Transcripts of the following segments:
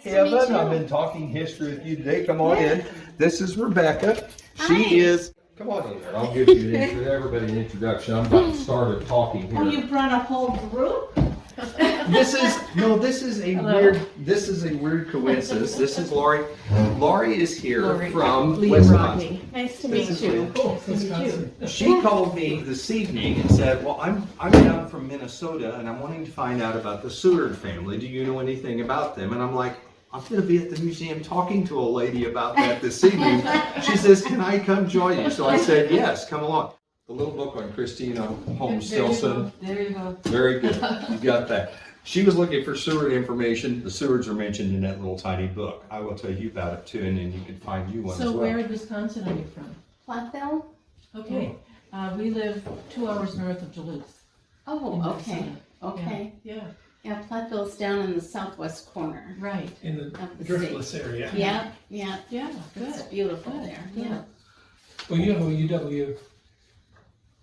Kevin. I've been talking history with you today. Come on in. This is Rebecca. She is. Come on in. I'll give you everybody an introduction. I'm about to start talking here. Oh, you brought a whole group? This is a weird coincidence. This is Laurie. Laurie is here from Wisconsin. Nice to meet you. She called me this evening and said, "Well, I'm down from Minnesota and I'm wanting to find out about the Seward family. Do you know anything about them?" And I'm like, "I'm going to be at the museum talking to a lady about that this evening." She says, "Can I come join you?" So I said, "Yes, come along." The little book on Christina Holmes Stilson. There you go. Very good. You got that. She was looking for Seward information. The Sewards are mentioned in that little tiny book. I will tell you about it too, and then you can find you one as well. So where in Wisconsin are you from? Platteville? Okay. We live 2 hours north of Duluth. Oh, okay. Okay. Yeah. Yeah, Platteville's down in the southwest corner. Right. In the Of the driftless area. Yeah, yeah. Yeah. It's Good. beautiful there. Yeah. Well, you have a UW,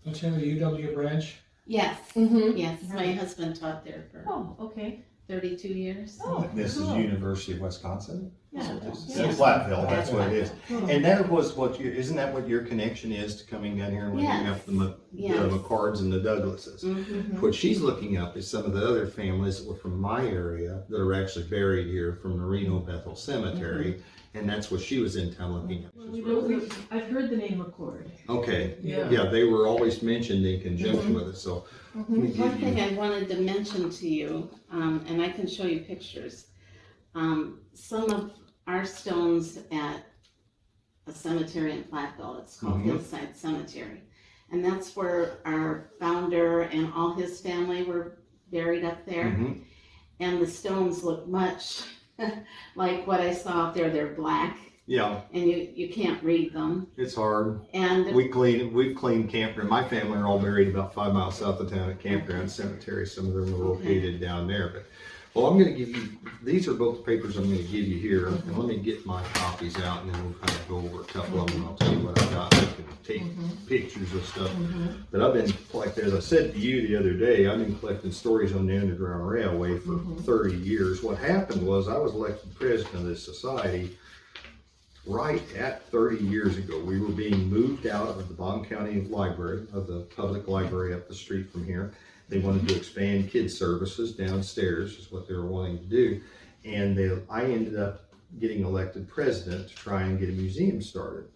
don't you have a UW branch? Yes. Mm-hmm. Yes. My husband taught there for Oh, okay. 32 years. Oh, This is cool. University of Wisconsin. Yeah. It's Platteville, that's what it is. Cool. And that was isn't that what your connection is to coming down here and looking Yes. up the Yes. McCords and the Douglases? Mm-hmm. What she's looking up is some of the other families that were from my area that are actually buried here from the Reno Bethel Cemetery, and that's what she was in town looking at. I've heard the name McCord. Okay, Yeah. yeah, they were always mentioned in conjunction with it, so. let me give One thing you- I wanted to mention to you, and I can show you pictures. Some of our stones at a cemetery in Platteville, it's called Mhm. Hillside Cemetery. And that's where our founder and all his family were buried up there. Mhm. And the stones look much like what I saw out there. They're black Yeah, and you can't read them. it's hard. And We've cleaned campground. My family are all buried about 5 miles south of town at Campground Cemetery. Some of them are located down there. But well, I'm going to give you. These are both the papers I'm going to give you here, and let me get my copies out, and then we'll kind of go over a couple of them. I'll tell you what I got. I can take pictures of stuff. But I've been collecting, as I said to you the other day, I've been collecting stories on the Underground Railway for 30 years. What happened was I was elected president of this society. Right at 30 years ago, we were being moved out of the Bond County Library, of the public library up the street from here. They wanted to expand kids services downstairs, is what they were wanting to do. And I ended up getting elected president to try and get a museum started.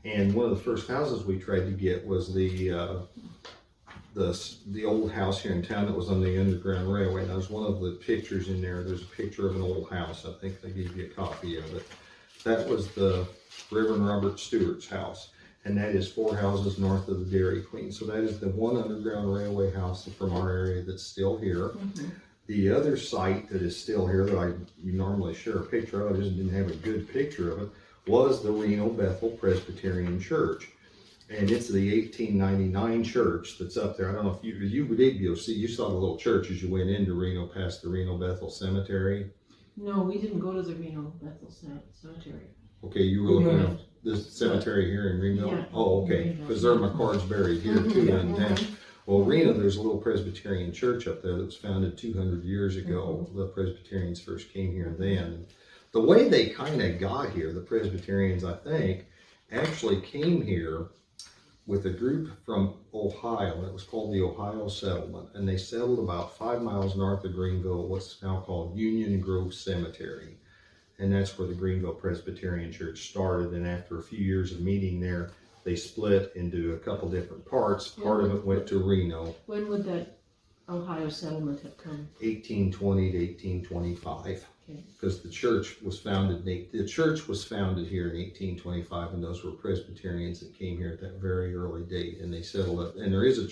And one of the first houses we tried to get was the old house here in town that was on the Underground Railway. And that was one of the pictures in there. There's a picture of an old house. I think they gave you a copy of it. That was the Reverend Robert Stewart's house, and that is 4 houses north of the Dairy Queen. So that is the one Underground Railway house from our area that's still here. The other site that is still here that you normally share a picture of, I just didn't have a good picture of it, was the Reno Bethel Presbyterian Church. And it's the 1899 church that's up there. I don't know if you did go see, you saw the little church as you went into Reno past the Reno Bethel Cemetery. No, we didn't go to the Reno Bethel Cemetery. Okay, you were looking at this cemetery here in Reno? Yeah. Oh, okay, because there are McCords buried here too in town. Well, Reno, there's a little Presbyterian church up there that was founded 200 years ago. The Presbyterians first came here then. The way they kind of got here, the Presbyterians, I think, actually came here with a group from Ohio, and it was called the Ohio Settlement, and they settled about 5 miles north of Greenville, what's now called Union Grove Cemetery, and that's where the Greenville Presbyterian Church started. And after a few years of meeting there, they split into a couple different parts. Part of it went to Reno. When would that Ohio settlement have come? 1820 to 1825. Okay. Because the church was founded here in 1825, and those were Presbyterians that came here at that very early date, and they settled up. And there is a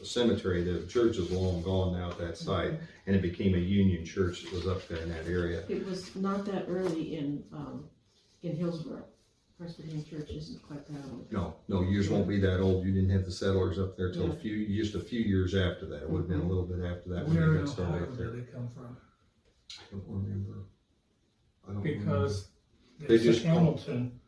cemetery. The church is long gone now at that site, and it became a Union church that was up there in that area. It was not that early in Hillsborough. Presbyterian Church isn't quite that old. No, yours won't be that old. You didn't have the settlers up there till Yeah. just a few years after that. It would have been a little bit after that when Where they in got started Ohio up there. did they come from? I don't remember. Because They there's just a Hamilton,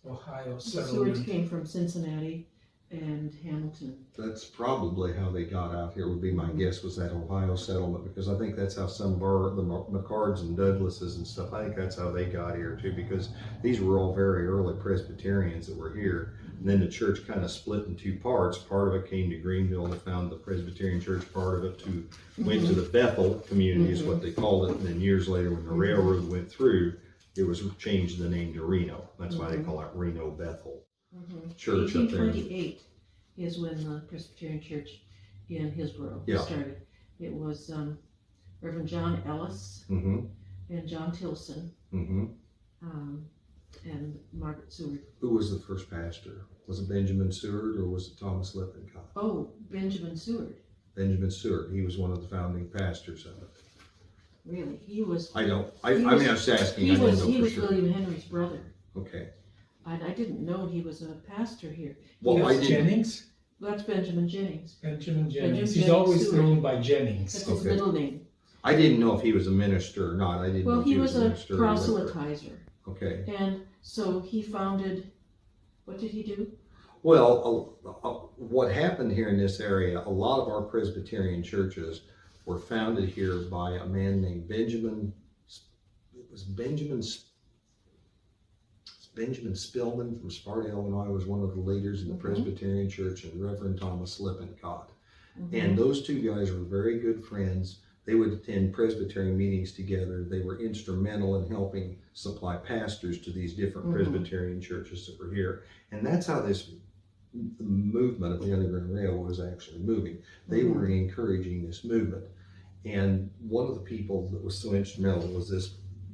Ohio The Sewards settlement. came from Cincinnati, and Hamilton. That's probably how they got out here, would be my guess, was that Ohio settlement, because I think that's how some of the McCords and Douglases and stuff, I think that's how they got here too, because these were all very early Presbyterians that were here. And then the church kind of split in two parts. Part of it came to Greenville and found the Presbyterian church. Part of it went to the Bethel community is what they called it. And then years later, when the railroad went through, it was changed the name to Reno. That's why they call it Reno Bethel Church up there. 1828 is when the Presbyterian Church in Hillsborough started. It was Reverend John Ellis and John Tilson and Margaret Seward. Who was the first pastor? Was it Benjamin Seward or was it Thomas Lippincott? Oh, Benjamin Seward. Benjamin Seward. He was one of the founding pastors of it. Really? He was. I mean, I was just asking. He I didn't was, know he for was sure. William Henry's brother. Okay. And I didn't know he was a pastor here. Well, I didn't. Jennings? That's Benjamin Jennings. Benjamin Jennings. Benjamin He's always Jennings known by Jennings. That's his Okay. middle name. I didn't know if he was a minister or not. I didn't know Well, if he was a minister or whatever. proselytizer. Okay. And so he founded, what did he do? Well, what happened here in this area, a lot of our Presbyterian churches were founded here by a man named Benjamin Spillman from Sparta, Illinois, was one of the leaders in the Presbyterian church, and Reverend Thomas Lippincott. And those two guys were very good friends. They would attend Presbyterian meetings together. They were instrumental in helping supply pastors to these different Presbyterian churches that were here. And that's how this movement of the Underground Railroad was actually moving. They were encouraging this movement. And one of the people that was so instrumental was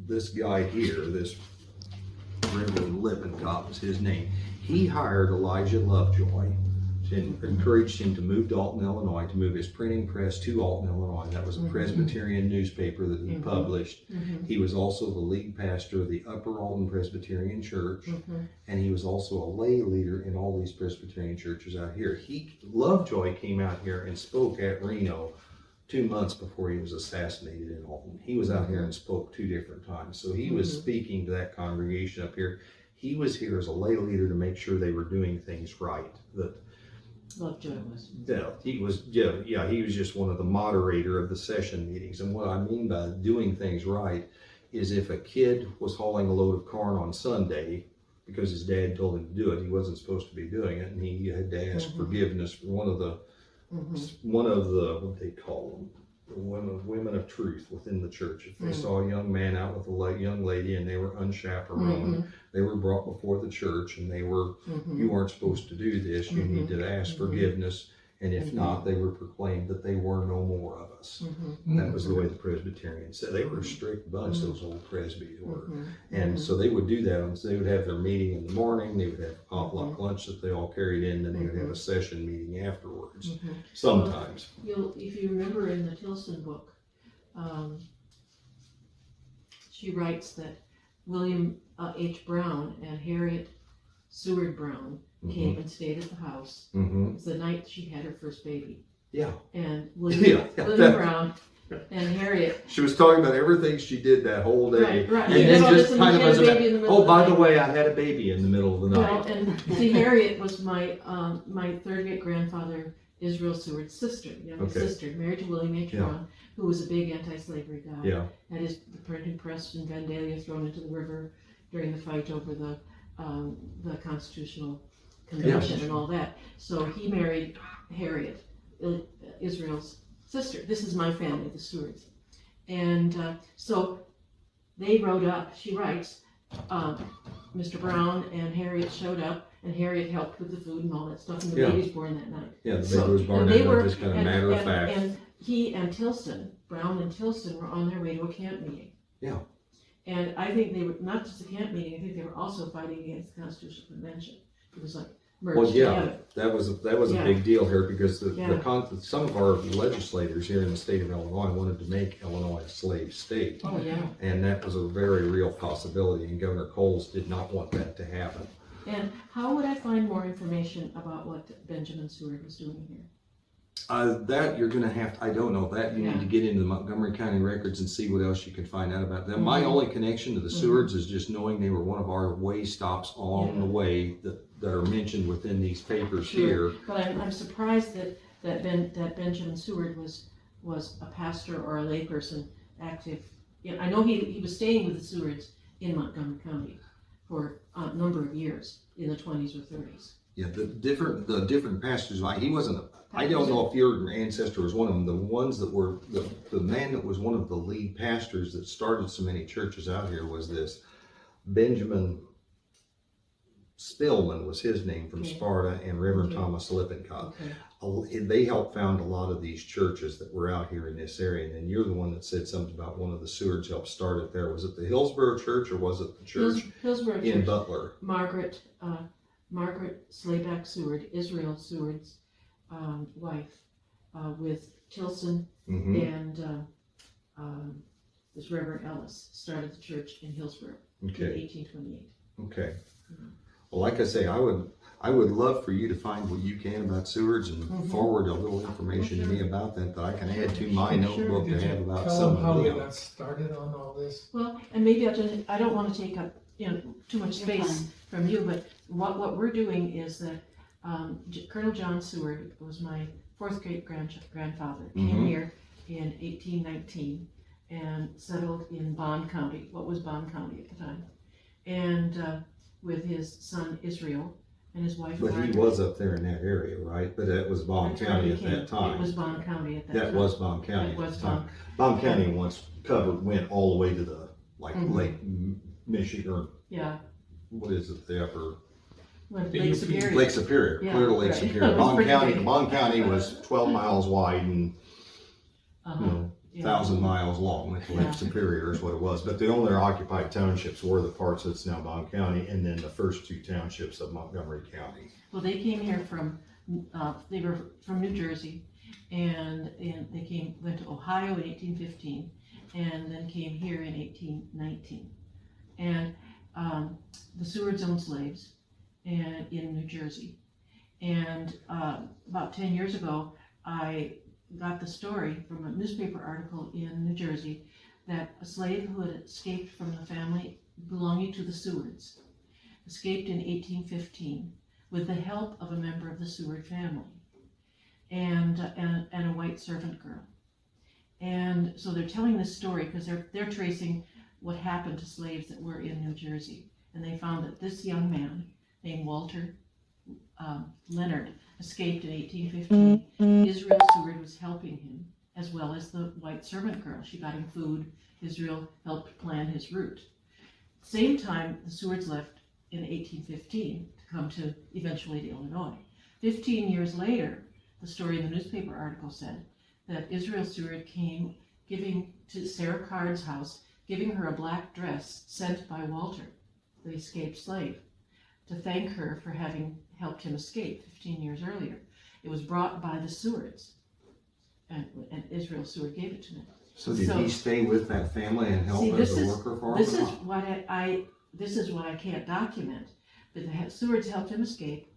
this guy here, this Reverend Lippincott was his name. He hired Elijah Lovejoy and encouraged him to move to Alton, Illinois, to move his printing press to Alton, Illinois. That was a Presbyterian newspaper that he published. He was also the lead pastor of the Upper Alton Presbyterian Church, and he was also a lay leader in all these Presbyterian churches out here. Lovejoy came out here and spoke at Reno 2 months before he was assassinated in Alton. He was out here and spoke 2 different times. So he was speaking to that congregation up here. He was here as a lay leader to make sure they were doing things right. Lovejoy was. Yeah, he was. Yeah, he was just one of the moderator of the session meetings. And what I mean by doing things right is if a kid was hauling a load of corn on Sunday because his dad told him to do it, he wasn't supposed to be doing it, and he had to ask forgiveness for one of the what they call them, the women of truth within the church. If they saw a young man out with a young lady and they were unchaperoned, they were brought before the church and they were, you weren't supposed to do this, you need to ask forgiveness, and if not, they were proclaimed that they were no more of us. That was the way the Presbyterians said. They were a strict bunch, those old Presbys were. And so they would do that, and so they would have their meeting in the morning, they would have a potluck lunch that they all carried in, then they would have a session meeting afterwards, sometimes. If you remember in the Tilson book, she writes that William H. Brown and Harriet Seward Brown came and stayed at the house. It was the night she had her first baby. Yeah. And William Brown and Harriet. She was talking about everything she did that whole day. Right. And then just kind of as a by the way, I had a baby in the middle of the night. Well, and see, Harriet was my third great grandfather, Israel Seward's sister, youngest sister, married to William H. Brown, who was a big anti-slavery guy. Yeah. Had his printing press in Vandalia thrown into the river during the fight over the Constitutional Convention and all that. So he married Harriet, Israel's sister. This is my family, the Sewards. And so they rode up, she writes, Mr. Brown and Harriet showed up, and Harriet helped with the food and all that stuff, and the baby's born that night. Yeah, the baby was born that night, just kind of matter of fact. And he and Tilson, Brown and Tilson, were on their way to a camp meeting. Yeah. And I think they were, not just a camp meeting, I think they were also fighting against the Constitutional Convention. It was like merged together. That was a big deal here because some of our legislators here in the state of Illinois wanted to make Illinois a slave state. Oh, yeah. And that was a very real possibility, and Governor Coles did not want that to happen. And how would I find more information about what Benjamin Seward was doing here? That you're gonna have, I don't know, that you need to get into the Montgomery County records and see what else you can find out about them. My only connection to the Sewards is just knowing they were one of our way stops along the way that are mentioned within these papers here. But I'm surprised that Benjamin Seward was a pastor or a layperson active. I know he was staying with the Sewards in Montgomery County for a number of years in the 20s or 30s. Yeah, the different pastors, like he wasn't, I don't know if your ancestor was one of them. The ones that were, the man that was one of the lead pastors that started so many churches out here was this Benjamin Spillman was his name, from Sparta, and Reverend Thomas Lippincott. They helped found a lot of these churches that were out here in this area. And then you're the one that said something about one of the Sewards helped start it there. Was it the Hillsborough Church, or was it the church Hillsborough in Church. Butler? Margaret Slayback Seward, Israel Seward's wife, with Tilson and this Reverend Ellis, started the church in Hillsborough in 1828. Okay. Well, like I say, I would love for you to find what you can about Sewards and forward a little information to me about that I can add to my notebook to have about some how of we them. got started on all this? Well, and maybe I don't want to take up too much space from you, but what we're doing is that Colonel John Seward was my fourth great grandfather, came here in 1819 and settled in Bond County, what was Bond County at the time, and with his son Israel and his wife. But Margaret. he was up there in that area, right? But that was Bond County at that time. It was Bond County at that time. That was Bond County It at was the time. Bond County once went all the way to the, Lake Michigan, or what is it, the upper? Lake Superior. Lake Superior, Yeah, clear to Lake right. Superior. It was Bond pretty County, big. Bond County was 12 miles wide and, 1,000 miles long. Lake Superior is what it was. But the only occupied townships were the parts that's now Bond County, and then the first two townships of Montgomery County. Well, they came here they were from New Jersey, and they went to Ohio in 1815, and then came here in 1819. And the Sewards owned slaves in New Jersey. And about 10 years ago, I got the story from a newspaper article in New Jersey that a slave who had escaped from the family belonging to the Sewards escaped in 1815 with the help of a member of the Seward family and a white servant girl. And so they're telling this story because they're tracing what happened to slaves that were in New Jersey. And they found that this young man named Walter Leonard escaped in 1815. Israel Seward was helping him, as well as the white servant girl. She got him food. Israel helped plan his route. Same time, the Sewards left in 1815 to come eventually to Illinois. 15 years later, the story in the newspaper article said that Israel Seward came giving to Sarah Card's house, giving her a black dress sent by Walter, the escaped slave, to thank her for having helped him escape 15 years earlier. It was brought by the Sewards, and Israel Seward gave it to him. So did he stay with that family and help as a worker for him? This is what I can't document, but the Sewards helped him escape.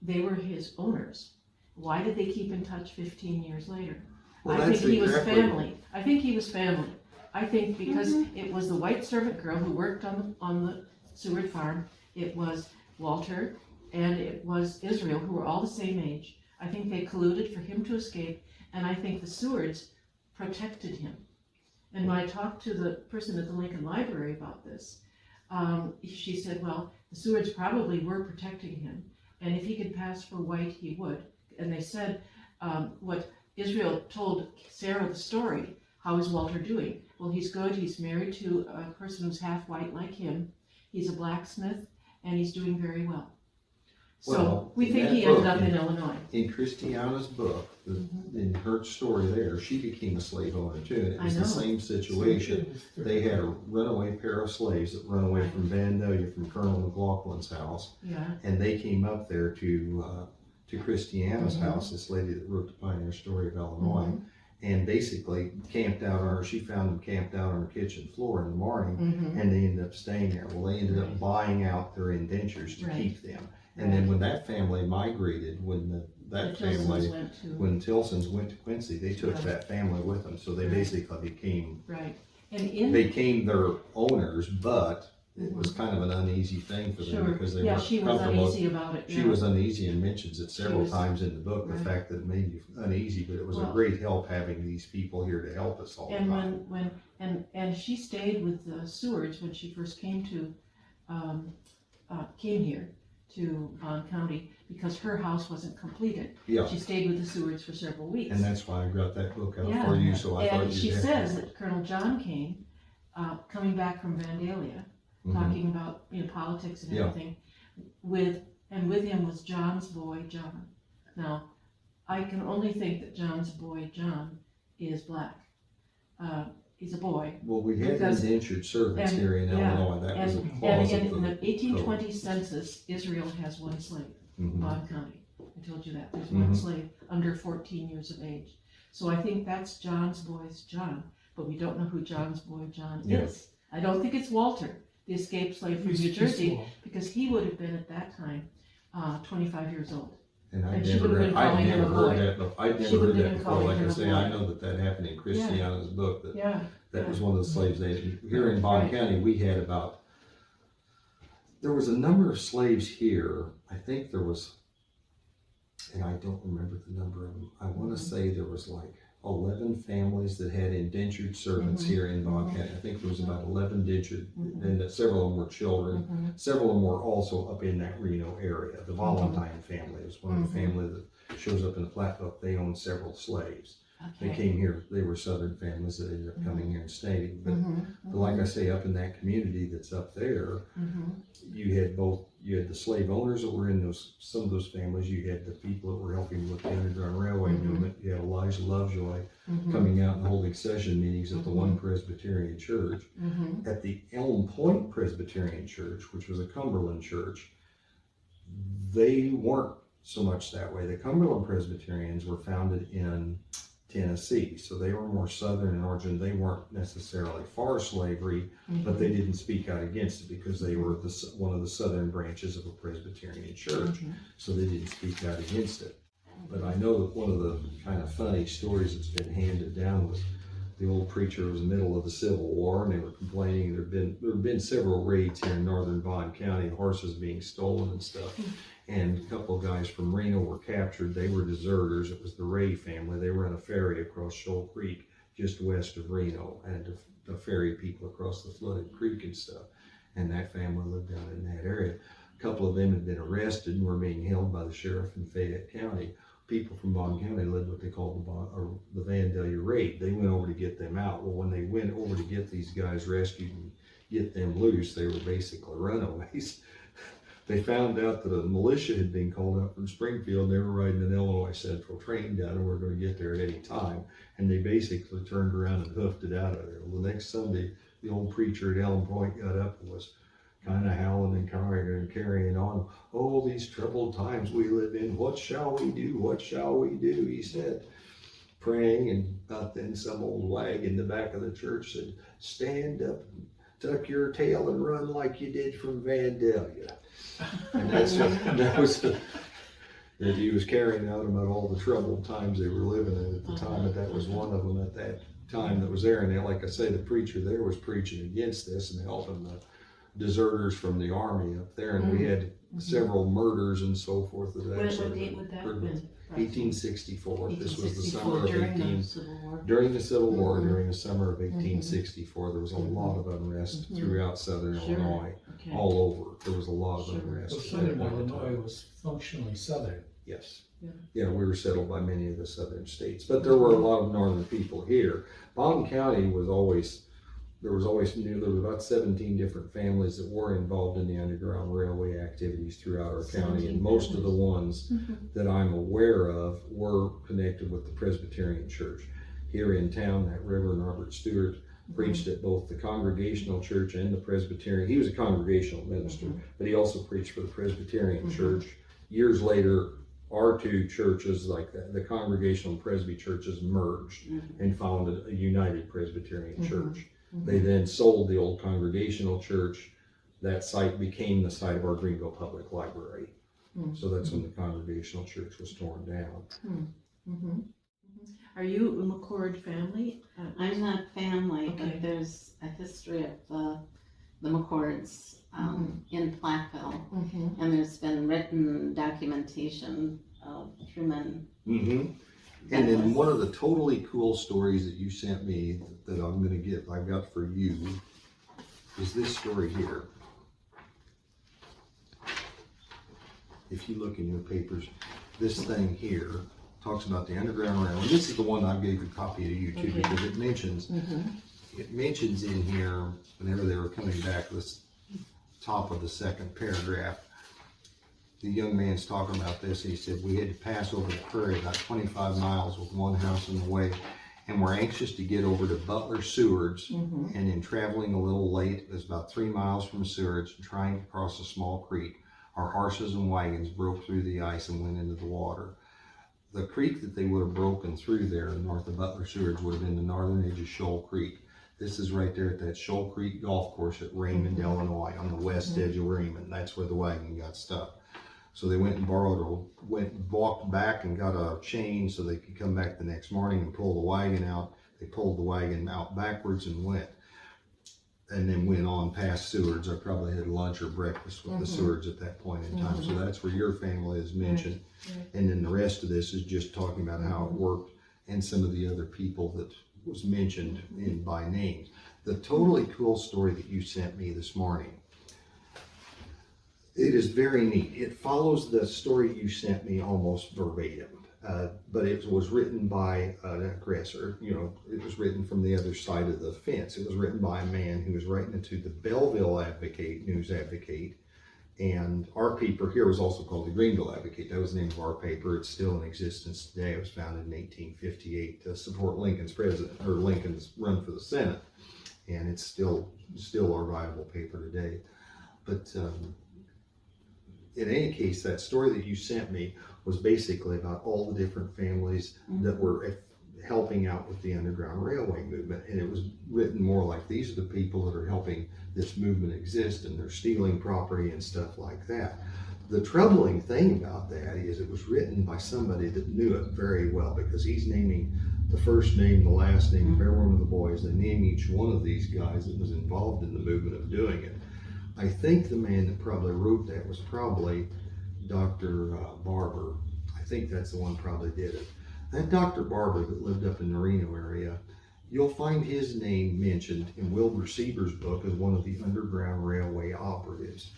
They were his owners. Why did they keep in touch 15 years later? Well, I think he was family. I think he was family. I think because it was the white servant girl who worked on the Seward farm, it was Walter, and it was Israel, who were all the same age. I think they colluded for him to escape, and I think the Sewards protected him. And when I talked to the person at the Lincoln Library about this, she said, well, the Sewards probably were protecting him, and if he could pass for white, he would. And they said, what Israel told Sarah the story, how is Walter doing? Well, he's good. He's married to a person who's half white like him. He's a blacksmith, and he's doing very well. So we think he ended up in Illinois. In Christiana's book, in her story there, she became a slave owner too, and it was the same situation. They had a runaway pair of slaves that run away from Vandalia, from Colonel McLaughlin's house, and they came up there to Christiana's house, this lady that wrote the Pioneer Story of Illinois, and basically camped out on her. She found them camped out on her kitchen floor in the morning, and they ended up staying there. Well, they ended up buying out their indentures to keep them. And then when that family migrated, when that The Tilsons family, went to, when Tilsons went to Quincy, they took Right. that family with them, so they Right. basically became, right, and in, became their owners, but it was kind of an uneasy thing for them sure, because they yeah, weren't she was comfortable. uneasy about it, She yeah. was uneasy and mentions it several was- times in the book, the right. fact that it made you uneasy, but it was a Well- great help having these people here to help us all the And time. and she stayed with the Sewards when she first came to, came here to Bond County, because her house wasn't completed. Yeah, She stayed with the Sewards for several weeks. and that's why I got that book out Yeah. for you, so I thought And she you'd have. says that Colonel John came, coming back from Vandalia, Mhm. talking about, politics and Yeah. everything, and with him was John's boy, John. Now, I can only think that John's boy, John, is black. He's a boy. Well, we had Because- indentured servants and- here in yeah, Illinois, that was a And clause in of the the 1820 census, Israel has one slave, Mhm. Bond County. I told you that, there's one Mhm. slave under 14 years of age. So I think that's John's boy's John, but we don't know who John's boy John Yeah. is. I don't think it's Walter, the escaped slave from He's- New he's Jersey, small. because he would have been at that time 25 years old. And And she would've been I'd calling him never a heard boy. that, but I'd She never heard would've that been before, calling like I him a say, boy. I know that happened in Christiana's book, that Yeah, that was yeah. one of the slaves here in Bond Right. County, we had there was a number of slaves here, I think there was, and I don't remember the number of them, I wanna say there was like 11 families that had indentured servants Mhm. here in Bond Mhm. County. I think there was about 11 indentured, Mhm. and that several of them were children. Mhm. Several of them were also up in that Reno area. The Valentine family is one of the Mhm. family that shows up in the plat book. They owned several slaves. They Okay. came here, they were Southern families that ended up coming here and staying. But Mhm. like I say, up in that community that's up there, Mhm. you had the slave owners that were in some of those families. You had the people that were helping with the Underground Railway Mhm. movement. You had Elijah Lovejoy Mhm. coming out and holding session meetings at the Mhm. one Presbyterian church. Mhm. At the Elm Point Presbyterian Church, which was a Cumberland church, they weren't so much that way. The Cumberland Presbyterians were founded in Tennessee, so they were more southern in origin. They weren't necessarily for slavery, but they didn't speak out against it because they were one of the southern branches of a Presbyterian church, Mhm. so they didn't speak out against it. But I know that one of the kind of funny stories that's been handed down was the old preacher was in the middle of the Civil War, and they were complaining there had been several raids here in northern Bond County, horses being stolen and stuff. And a couple of guys from Reno were captured. They were deserters. It was the Ray family. They were on a ferry across Shoal Creek, just west of Reno, and to ferry people across the flooded creek and stuff. And that family lived down in that area. A couple of them had been arrested and were being held by the sheriff in Fayette County. People from Bond County led what they called the Vandalia raid. They went over to get them out. Well, when they went over to get these guys rescued and get them loose, they were basically runaways. They found out that a militia had been called up from Springfield. They were riding an Illinois Central train down and were going to get there at any time. And they basically turned around and hoofed it out of there. Well, the next Sunday, the old preacher at Elm Point got up and was kind of howling and carrying on. Oh, these troubled times we live in. What shall we do? What shall we do? He said, praying. And about then some old wag in the back of the church said, stand up, tuck your tail and run like you did from Vandalia. And that was that he was carrying out about all the troubled times they were living in at the time, but that was one of them at that time that was there. And like I say, the preacher there was preaching against this and helping the deserters from the army up there, and we had several murders and so forth of that What sort. date would that have been? 1864. This was the 1864, summer of during 18. the Civil War. During the Civil War, Mhm. during the summer of 1864, there was a lot of unrest Mhm. throughout southern Sure. Illinois, Okay. all over. There was a lot of Sure. unrest. So at southern that point in time. Illinois was functionally southern. Yes. Yeah. Yeah, we were settled by many of the southern states, but there were a lot of northern people here. Bond County was always, there was about 17 different families that were involved in the Underground Railway activities throughout our county, 17 and most of the families. ones that I'm aware of were connected with the Presbyterian Church. Here in town, that Reverend Robert Stewart preached at both the Congregational Church and the Presbyterian. He was a congregational minister, but he also preached for the Presbyterian Church. Years later, our two churches, like the Congregational and Presby churches, merged and founded a United Presbyterian Church. They then sold the old Congregational Church. That site became the site of our Greenville Public Library. So that's when the Congregational Church was torn down. Mhm. Are you a McCord family? I'm not family, Okay. but there's a history of the McCords in Platteville, and there's been written documentation of Truman. Mm-hmm. And then one of the totally cool stories that you sent me that I've got for you is this story here. If you look in your papers, this thing here talks about the Underground Railroad. This is the one I gave a copy to you too, because it mentions in here, whenever they were coming back, this top of the second paragraph, the young man's talking about this. He said, we had to pass over the prairie about 25 miles with one house in the way, and we're anxious to get over to Butler Seward's, and in traveling a little late, it was about 3 miles from Seward's, and trying to cross a small creek, our horses and wagons broke through the ice and went into the water. The creek that they would have broken through there north of Butler Seward's would have been the northern edge of Shoal Creek. This is right there at that Shoal Creek golf course at Raymond, Illinois, on the west edge of Raymond. That's where the wagon got stuck. So they went and walked back and got a chain so they could come back the next morning and pull the wagon out. They pulled the wagon out backwards and went on past Seward's. I probably had lunch or breakfast with the Seward's at that point in time. So that's where your family is mentioned. Right. And then the rest of this is just talking about how it worked and some of the other people that was mentioned in by name. The totally cool story that you sent me this morning, it is very neat. It follows the story you sent me almost verbatim, but it was written by an aggressor. It was written from the other side of the fence. It was written by a man who was writing it to the Belleville News Advocate, and our paper here was also called the Greenville Advocate. That was the name of our paper. It's still in existence today. It was founded in 1858 to support Lincoln's run for the Senate, and it's still our viable paper today. But in any case, that story that you sent me was basically about all the different families that were helping out with the Underground Railway movement. And it was written more like, these are the people that are helping this movement exist, and they're stealing property and stuff like that. The troubling thing about that is it was written by somebody that knew it very well, because he's naming the first name, the last name of every one of the boys. They name each one of these guys that was involved in the movement of doing it. I think the man that probably wrote that was probably Dr. Barber. I think that's the one probably did it. That Dr. Barber that lived up in the Reno area, you'll find his name mentioned in Wilbur Sieber's book as one of the Underground Railway operatives.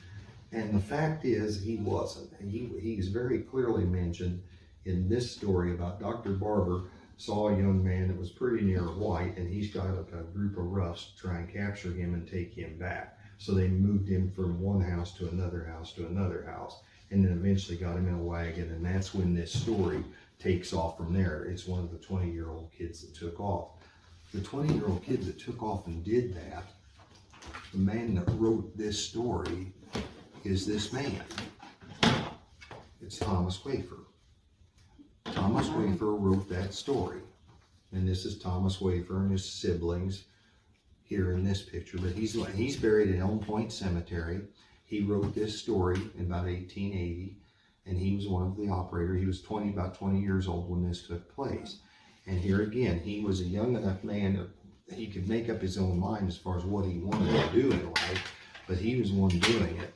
And the fact is, he wasn't. He's very clearly mentioned in this story about Dr. Barber saw a young man that was pretty near white, and he's got a group of roughs to try and capture him and take him back. So they moved him from one house to another house to another house, and then eventually got him in a wagon, and that's when this story takes off from there. It's one of the 20-year-old kids that took off. The 20-year-old kid that took off and did that, the man that wrote this story is this man. It's Thomas Wafer. Thomas Wafer wrote that story. And this is Thomas Wafer and his siblings here in this picture, but he's buried in Elm Point Cemetery. He wrote this story in about 1880, and he was one of the operators. He was about 20 years old when this took place. And here again, he was a young enough man that he could make up his own mind as far as what he wanted to do in life, but he was the one doing it.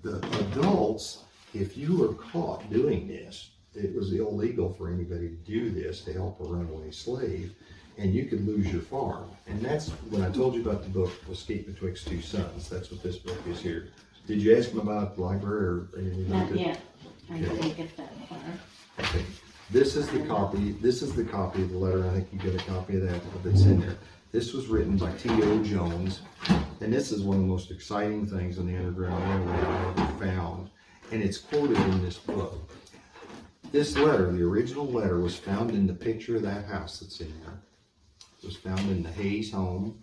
The adults, if you were caught doing this, it was illegal for anybody to do this to help a runaway slave, and you could lose your farm. And that's when I told you about the book, Escape Betwixt Two Sons. That's what this book is here. Did you ask him about the library or anything? Not yet. I didn't get that far. Okay. This is the copy. This is the copy of the letter. I think you get a copy of that that's in there. This was written by T.O. Jones, and this is one of the most exciting things on the Underground Railway I ever found, and it's quoted in this book. This letter, the original letter, was found in the picture of that house that's in there. It was found in the Hayes home.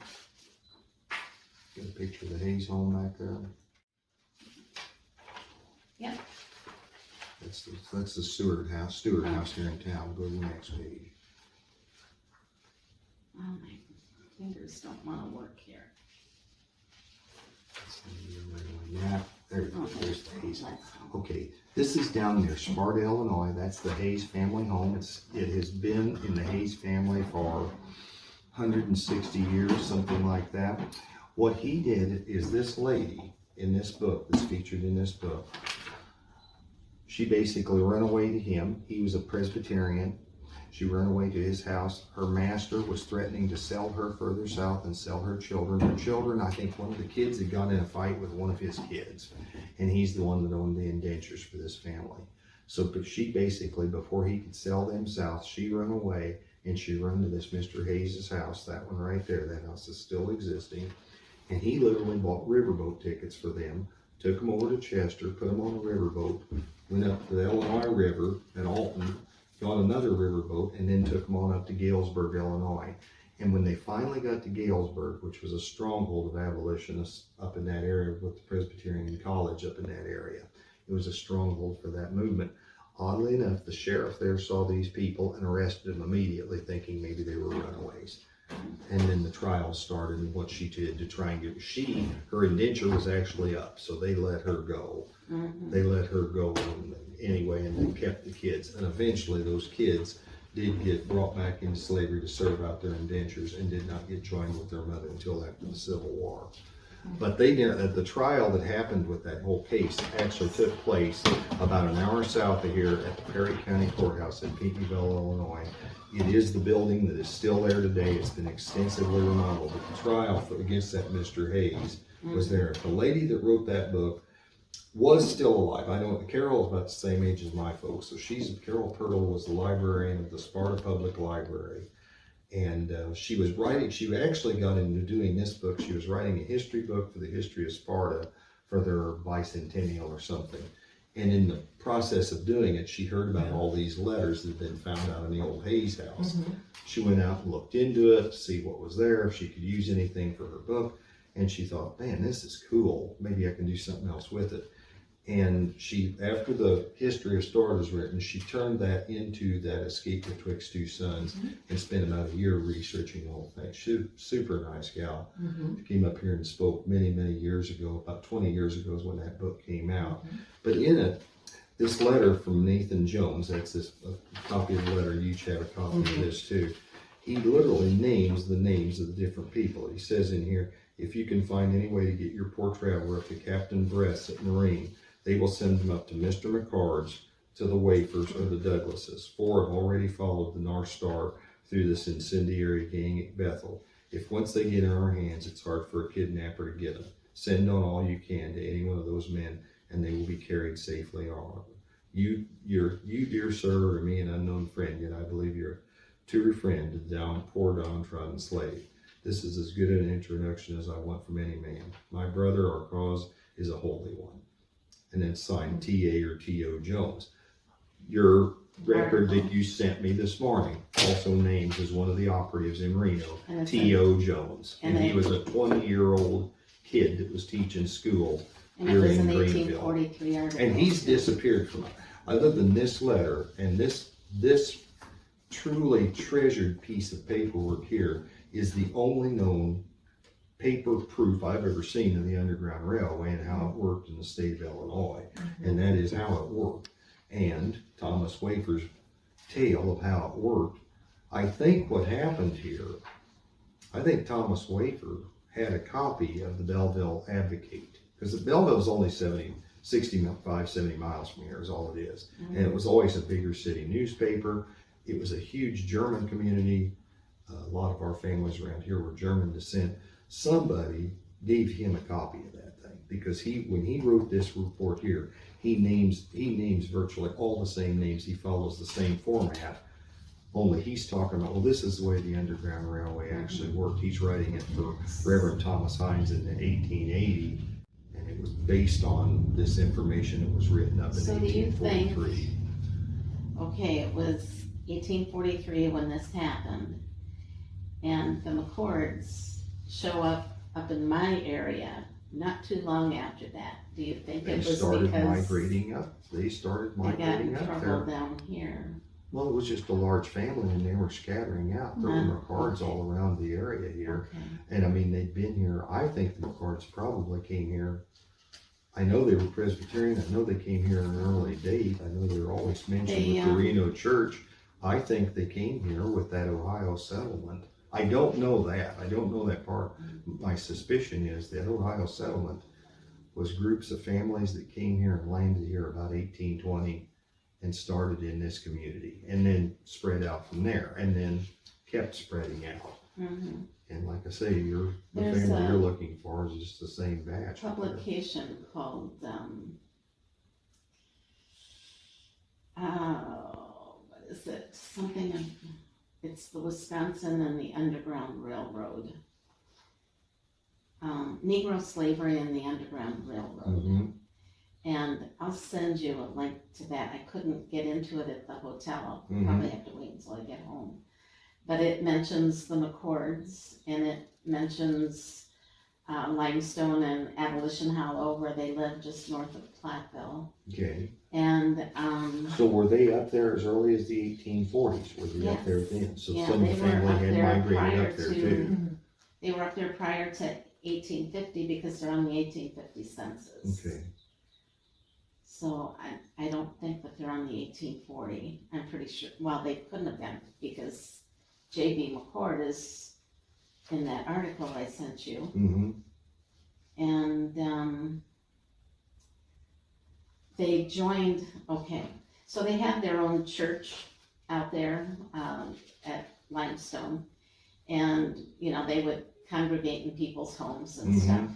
Get a picture of the Hayes home back there. Yep. That's the Seward house here in town. Go to the next page. Oh, my fingers don't want to work here. Yeah, there we go. There's the Hayes. Let's- Okay, this is down near Sparta, Illinois. That's the Hayes family home. It has been in the Hayes family for 160 years, something like that. What he did is this lady in this book, that's featured in this book, she basically ran away to him. He was a Presbyterian. She ran away to his house. Her master was threatening to sell her further south and sell her children. Her children, I think one of the kids had gotten in a fight with one of his kids, and he's the one that owned the indentures for this family. So, but she basically, before he could sell them south, she ran away, and she ran to this Mr. Hayes' house, that one right there. That house is still existing. And he literally bought riverboat tickets for them, took them over to Chester, put them on a riverboat, went up to the Illinois River at Alton, got another riverboat, and then took them on up to Galesburg, Illinois. And when they finally got to Galesburg, which was a stronghold of abolitionists up in that area with the Presbyterian College up in that area, it was a stronghold for that movement. Oddly enough, the sheriff there saw these people and arrested them immediately, thinking maybe they were runaways. And then the trial started, and what she did to try and get, her indenture was actually up, so they let her go. They let her go anyway, and they kept the kids. And eventually those kids did get brought back into slavery to serve out their indentures and did not get joined with their mother until after the Civil War. But the trial that happened with that whole case actually took place about an hour south of here at the Perry County Courthouse in Pinckneyville, Illinois. It is the building that is still there today. It's been extensively remodeled. But the trial against that Mr. Hayes was there. The lady that wrote that book was still alive. I know Carol is about the same age as my folks. So Carol Pirtle was the librarian of the Sparta Public Library. And she actually got into doing this book. She was writing a history book for the history of Sparta for their bicentennial or something. And in the process of doing it, she heard about all these letters that had been found out in the old Hayes house. She went out and looked into it to see what was there, if she could use anything for her book. And she thought, man, this is cool. Maybe I can do something else with it. And she, after the history of Sparta was written, she turned that into that Escape Betwixt Two Sons and spent about a year researching the whole thing. Super nice gal. She came up here and spoke many, many years ago. About 20 years ago is when that book came out. But in it, this letter from Nathan Jones, that's a copy of the letter, you each have a copy of this too. He literally names the names of the different people. He says in here, if you can find any way to get your poor traveler up to Captain Bress at Marine, they will send them up to Mr. McCord's, to the Wafers or the Douglases. 4 have already followed the North Star through this incendiary gang at Bethel. If once they get in our hands, it's hard for a kidnapper to get them. Send on all you can to any one of those men, and they will be carried safely on. You, dear sir, are me, an unknown friend, yet I believe you're a true friend to the poor downtrodden slave. This is as good an introduction as I want from any man. My brother, our cause is a holy one. And then signed T.A. or T.O. Jones. Your record that you sent me this morning also names as one of the operatives in Reno, T.O. Jones. And he was a 20-year-old kid that was teaching school here in Greenville. 1843 article. And he's disappeared from it. Other than this letter and this truly treasured piece of paperwork here is the only known paper proof I've ever seen of the Underground Railway and how it worked in the state of Illinois. And that is how it worked. And Thomas Wafer's tale of how it worked. I think what happened here, I think Thomas Wafer had a copy of the Belleville Advocate, because the Belleville is only 65, 70 miles from here is all it is. And it was always a bigger city newspaper. It was a huge German community. A lot of our families around here were German descent. Somebody gave him a copy of that thing, because when he wrote this report here, he names virtually all the same names. He follows the same format, only he's talking about, well, this is the way the Underground Railway actually worked. He's writing it for Reverend Thomas Hines in 1880, and it was based on this information that was written up in 1843. Okay, it was 1843 when this happened, and the McCords show up in my area not too long after that. Do you think it was because They started migrating up they got in up trouble there. down here? Well, it was just a large family, and they were scattering out. There were McCords all around the area here. Okay. And I mean, they'd been here. I think the McCords probably came here I know they were Presbyterian, I know they came here in an early date, I know they were always mentioned They, with the Reno church. I think they came here with that Ohio settlement. I don't know that part. My suspicion is that Ohio settlement was groups of families that came here and landed here about 1820 and started in this community, and then spread out from there, and then kept spreading out. Mhm. And like I say, the There's family a you're looking for is just the same batch. Publication called, what is it? It's the Wisconsin and the Underground Railroad. Negro Slavery and the Underground Railroad. Mhm. And I'll send you a link to that. I couldn't get into it at the hotel. I'll Mhm. probably have to wait until I get home. But it mentions the McCords, and it mentions Limestone and Abolition Hollow, where they lived just north of Platteville. Okay, And so were they up there as early as the 1840s? Were they up there Yes. then? So Yeah, some of they the were family up had there migrated prior up there to- too. they were up there prior to 1850 because they're on the 1850 census. Okay, So I don't think that they're on the 1840. I'm pretty sure, well, they couldn't have been because J.B. McCord is in that article I sent you. mm-hmm, And they joined, so they had their own church out there at Limestone. And, they would congregate in people's homes and Mhm. stuff.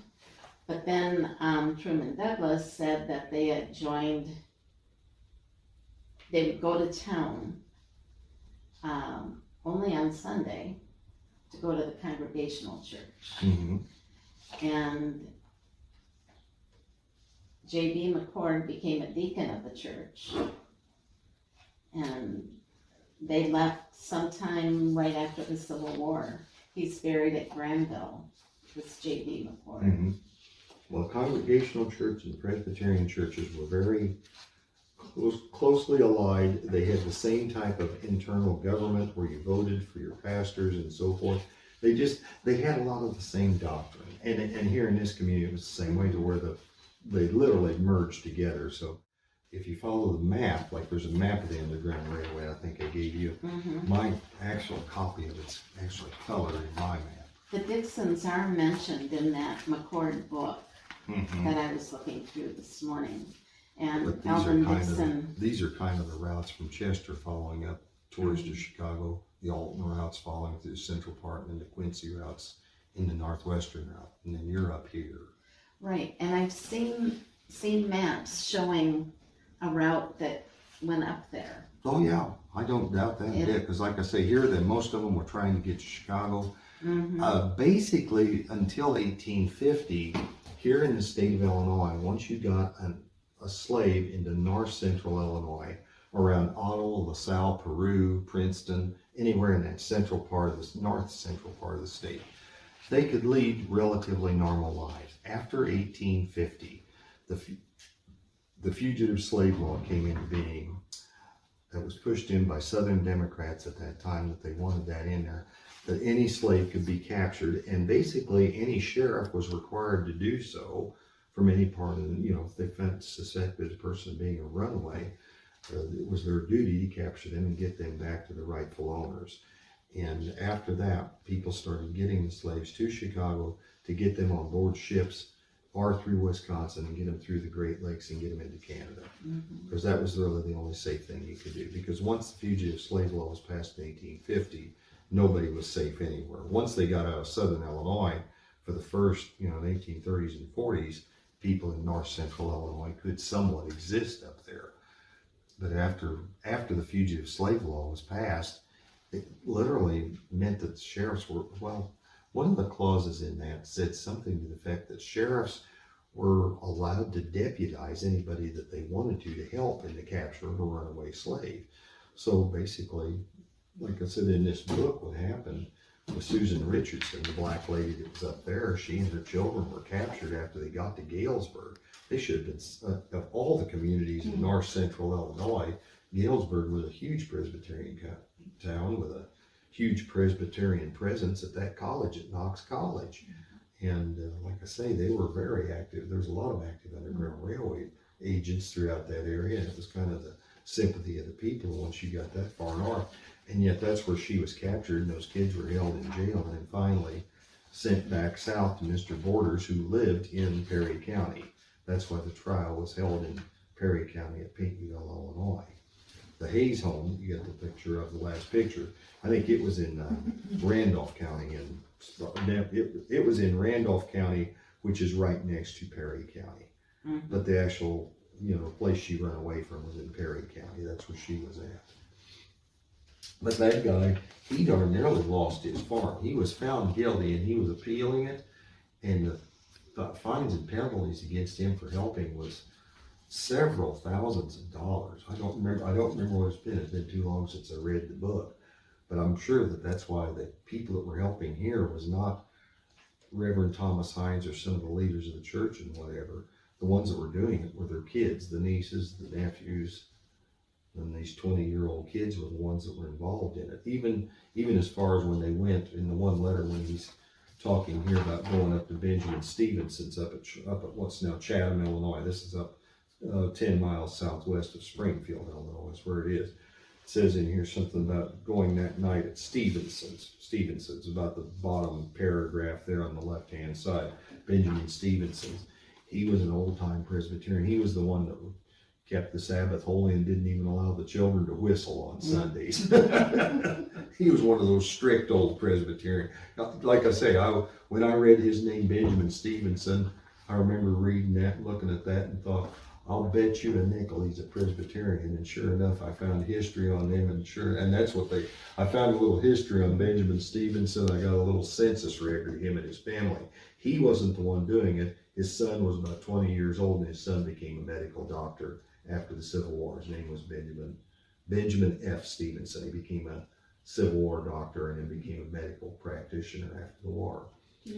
But then Truman Douglas said that they had joined, they would go to town only on Sunday to go to the Congregational Church. mm-hmm, And J.B. McCord became a deacon of the church. And they left sometime right after the Civil War. He's buried at Granville, this J.B. McCord. mm-hmm. Well, Congregational church and Presbyterian churches were very closely allied. They had the same type of internal government where you voted for your pastors and so forth. They had a lot of the same doctrine. And here in this community, it was the same way, to where they literally merged together. So if you follow the map, like there's a map of the Underground Railway, I think I gave you. Mhm. My actual copy of it's actually colored in my map. The Dixons are mentioned in that McCord book Mm-hmm. that I was looking through this morning. And But Alvin Dixon, these are kind of the routes from Chester following up towards to Chicago, the Alton routes following through the central part, and then the Quincy routes in the northwestern route, and then you're up here. right, and I've seen maps showing a route that went up there. Oh yeah, I don't doubt that a Yeah. bit, because like I say, here that most of them were trying to get to Chicago. Mhm. Basically until 1850, here in the state of Illinois, once you got a slave into north central Illinois, around Ottawa, LaSalle, Peru, Princeton, anywhere in that central part of the north central part of the state, they could lead relatively normal lives. After 1850, the fugitive slave law came into being. That was pushed in by Southern Democrats at that time, that they wanted that in there, that any slave could be captured, and basically any sheriff was required to do so from any part of the, if they suspected a person being a runaway, it was their duty to capture them and get them back to the rightful owners. And after that, people started getting the slaves to Chicago to get them on board ships or through Wisconsin and get them through the Great Lakes and get them into Canada. Mhm. Because that was really the only safe thing you could do. Because once the fugitive slave law was passed in 1850, nobody was safe anywhere. Once they got out of southern Illinois, for the first, in the 1830s and 40s, people in north central Illinois could somewhat exist up there. But after the fugitive slave law was passed, it literally meant that the sheriffs were, one of the clauses in that said something to the effect that sheriffs were allowed to deputize anybody that they wanted to help in the capture of a runaway slave. So basically, like I said in this book, what happened with Susan Richardson, the black lady that was up there, she and her children were captured after they got to Galesburg. They should have been, of all the communities in north central Illinois, Galesburg was a huge Presbyterian town with a huge Presbyterian presence at that college, at Knox College. And like I say, they were very active. There's a lot of active Underground Railway agents throughout that area, and it was kind of the sympathy of the people once you got that far north. And yet that's where she was captured, and those kids were held in jail and then finally sent back south to Mr. Borders, who lived in Perry County. That's why the trial was held in Perry County at Pinckneyville, Illinois. The Hayes home, you get the picture of the last picture. I think it was in Randolph County, and it was in Randolph County, which is right next to Perry County. Mhm. But the actual, place she ran away from was in Perry County. That's where she was at. But that guy, he darn nearly lost his farm. He was found guilty and he was appealing it, and the fines and penalties against him for helping was several thousands of dollars. I don't remember what it's been. It's been too long since I read the book. But I'm sure that that's why the people that were helping here was not Reverend Thomas Hines or some of the leaders of the church and whatever. The ones that were doing it were their kids, the nieces, the nephews, and these 20-year-old kids were the ones that were involved in it. Even as far as when they went, in the one letter when he's talking here about going up to Benjamin Stevenson's up at what's now Chatham, Illinois. This is up 10 miles southwest of Springfield, Illinois, is where it is. It says in here something about going that night at Stevenson's, about the bottom paragraph there on the left-hand side. Benjamin Stevenson's. He was an old-time Presbyterian. He was the one that kept the Sabbath holy and didn't even allow the children to whistle on Sundays. He was one of those strict old Presbyterian. Like I say, when I read his name, Benjamin Stevenson, I remember reading that, looking at that, and thought, I'll bet you a nickel he's a Presbyterian. And sure enough, I found history on them, and that's what I found a little history on Benjamin Stevenson. I got a little census record of him and his family. He wasn't the one doing it. His son was about 20 years old, and his son became a medical doctor after the Civil War. His name was Benjamin F. Stevenson. He became a Civil War doctor and then became a medical practitioner after the war.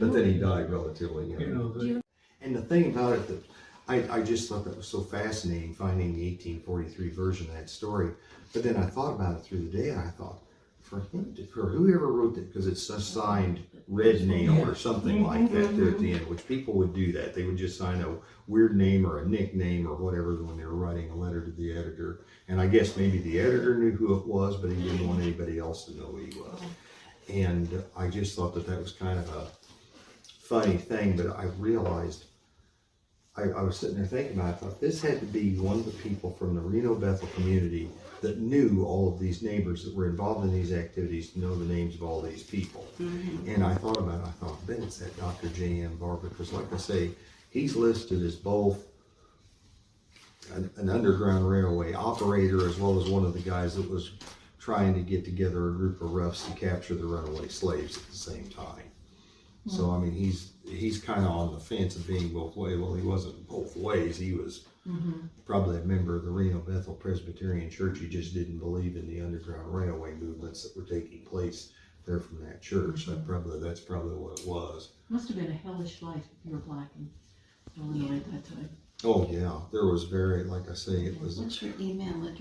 But then he died relatively young. And the thing about it that I just thought that was so fascinating, finding the 1843 version of that story. But then I thought about it through the day, and I thought, for whoever wrote it, because it's a signed red nail or something like that there at the end, which people would do that. They would just sign a weird name or a nickname or whatever when they were writing a letter to the editor. And I guess maybe the editor knew who it was, but he didn't want anybody else to know who he was. And I just thought that was kind of a funny thing, but I realized, I was sitting there thinking about it, I thought this had to be one of the people from the Reno Bethel community that knew all of these neighbors that were involved in these activities to know the names of all these people. Mm-hmm. And I thought about it, I bet it's that Dr. J.M. Barber, because like I say, he's listed as both an Underground Railway operator as well as one of the guys that was trying to get together a group of roughs to capture the runaway slaves at the same time. Mm-hmm. So, I mean, he's kind of on the fence of being both ways. Well, he wasn't both ways. He was probably a member of the Reno Bethel Presbyterian Church. He just didn't believe in the Underground Railway movements that were taking place there from that church. That's probably what it was. Must have been a hellish life if you were black in Illinois at that time. Oh yeah, there was like I say, it was. What's your email address?